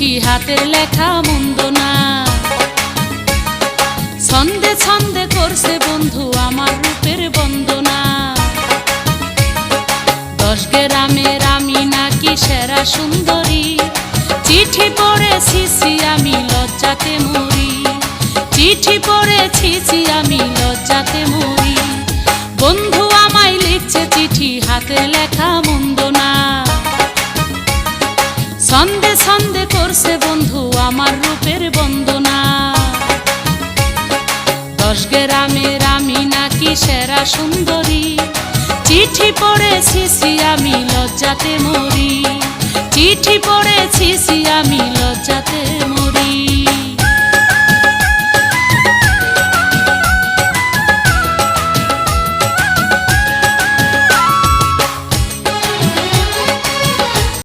চিঠি হাতের লেখা মন্দ না। ছন্দে ছন্দে করছে বন্ধু আমার রূপের বন্দনা। 10 গ্রামের আমি নাকি সেরা সুন্দরী, চিঠি পড়েছি আমি লজ্জাতে মরি। চিঠি পড়েছি আমি লজ্জাতে মরি। বন্ধু আমায় লিখছে চিঠি হাতের লেখা মন্দ না। ছন্দে ছন্দে করছে বন্ধু আমার রূপের বন্দনা। 10 গ্রামের আমি নাকি সেরা সুন্দরী, চিঠি পড়েছি আমি লজ্জাতে মরি। চিঠি পড়েছি আমি লজ্জাতে